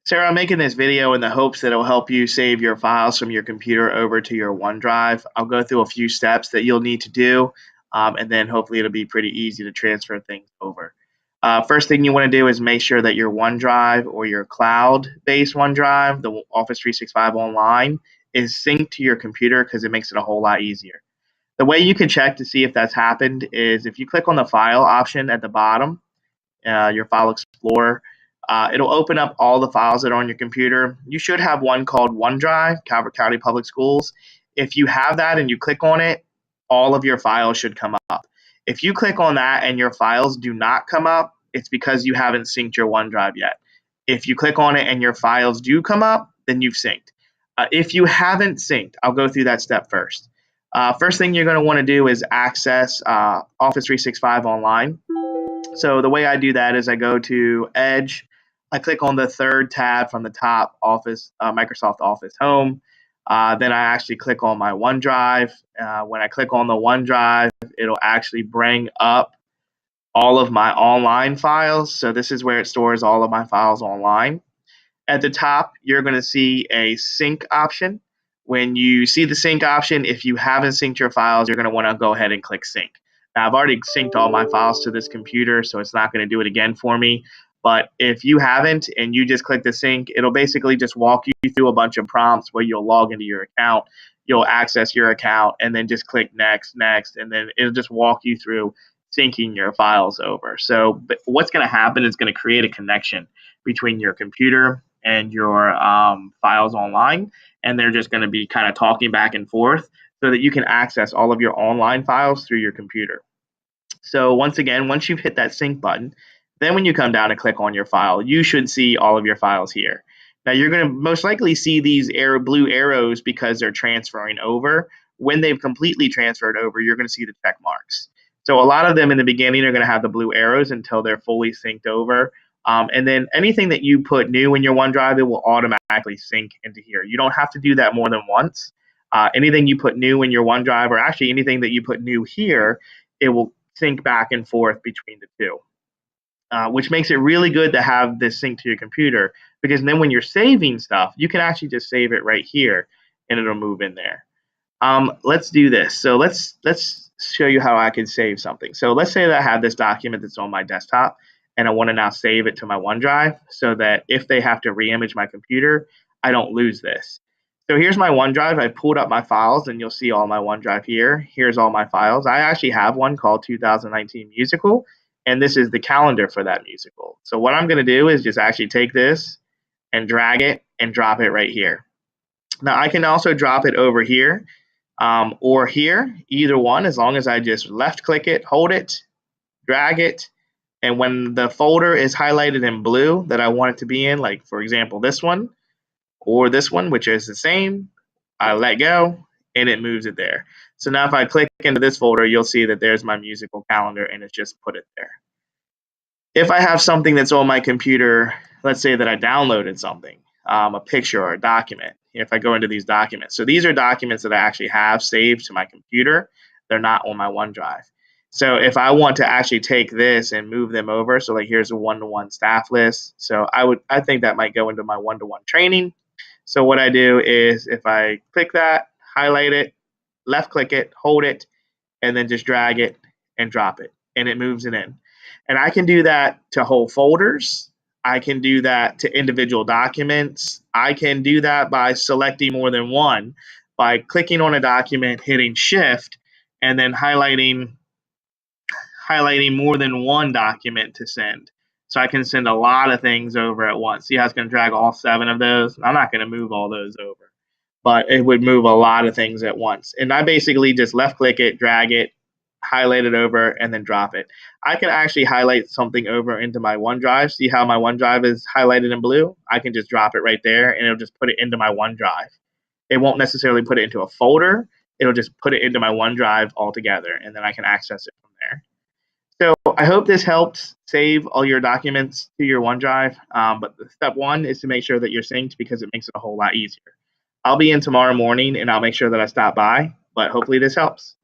Sarah, I'm making this video in the hopes that it'll help you save your files from your computer over to your OneDrive. I'll go through a few steps that you'll need to do, and then hopefully it'll be pretty easy to transfer things over. First thing you want to do is make sure that your OneDrive or your cloud-based OneDrive, the Office 365 Online, is synced to your computer because it makes it a whole lot easier. The way you can check to see if that's happened is if you click on the File option at the bottom, your File Explorer. It'll open up all the files that are on your computer. You should have one called OneDrive, Calvert County Public Schools. If you have that and you click on it, all of your files should come up. If you click on that and your files do not come up, it's because you haven't synced your OneDrive yet. If you click on it and your files do come up, then you've synced. If you haven't synced, I'll go through that step first. First thing you're going to want to do is access Office 365 Online. So the way I do that is I go to Edge. I click on the third tab from the top, Office, Microsoft Office Home. Then I actually click on my OneDrive. When I click on the OneDrive, it'll actually bring up all of my online files. So this is where it stores all of my files online. At the top, you're going to see a sync option. When you see the sync option, if you haven't synced your files, you're going to want to go ahead and click sync. Now, I've already synced all my files to this computer, so it's not going to do it again for me. But if you haven't and you just click the sync, it'll basically just walk you through a bunch of prompts where you'll log into your account, you'll access your account, and then just click next, and then it'll just walk you through syncing your files over. So what's going to happen is going to create a connection between your computer and your files online, and they're just going to be kind of talking back and forth so that you can access all of your online files through your computer. So once again, once you've hit that sync button, then when you come down and click on your file, you should see all of your files here. Now you're going to most likely see these blue arrows because they're transferring over. When they've completely transferred over, you're going to see the check marks. So a lot of them in the beginning are going to have the blue arrows until they're fully synced over. And then anything that you put new in your OneDrive, it will automatically sync into here. You don't have to do that more than once. Anything you put new in your OneDrive, or actually anything that you put new here, it will sync back and forth between the two. Which makes it really good to have this sync to your computer, because then when you're saving stuff, you can actually just save it right here and it'll move in there. Let's do this. So let's show you how I can save something. So let's say that I have this document that's on my desktop and I want to now save it to my OneDrive so that if they have to re-image my computer, I don't lose this. So here's my OneDrive. I pulled up my files and you'll see all my OneDrive here. Here's all my files. I actually have one called 2019 Musical. And this is the calendar for that musical. So what I'm going to do is just actually take this and drag it and drop it right here. Now I can also drop it over here or here, either one, as long as I just left click it, hold it, drag it, and when the folder is highlighted in blue that I want it to be in, like for example this one or this one, which is the same, I let go and it moves it there. So now if I click into this folder, you'll see that there's my musical calendar and it's just put it there. If I have something that's on my computer, let's say that I downloaded something, a picture or a document, if I go into these documents. So these are documents that I actually have saved to my computer. They're not on my OneDrive. So if I want to actually take this and move them over, so like here's a one-to-one staff list. So I think that might go into my one-to-one training. So what I do is if I click that, highlight it, left click it, hold it, and then just drag it and drop it, and it moves it in. And I can do that to whole folders. I can do that to individual documents. I can do that by selecting more than one, by clicking on a document, hitting Shift, and then highlighting more than one document to send. So I can send a lot of things over at once. See how it's going to drag all 7 of those? I'm not going to move all those over, but it would move a lot of things at once. And I basically just left click it, drag it, highlight it over, and then drop it. I can actually highlight something over into my OneDrive. See how my OneDrive is highlighted in blue? I can just drop it right there and it'll just put it into my OneDrive. It won't necessarily put it into a folder. It'll just put it into my OneDrive altogether, and then I can access it from there. So I hope this helps save all your documents to your OneDrive. But step 1 is to make sure that you're synced, because it makes it a whole lot easier. I'll be in tomorrow morning and I'll make sure that I stop by, but hopefully this helps.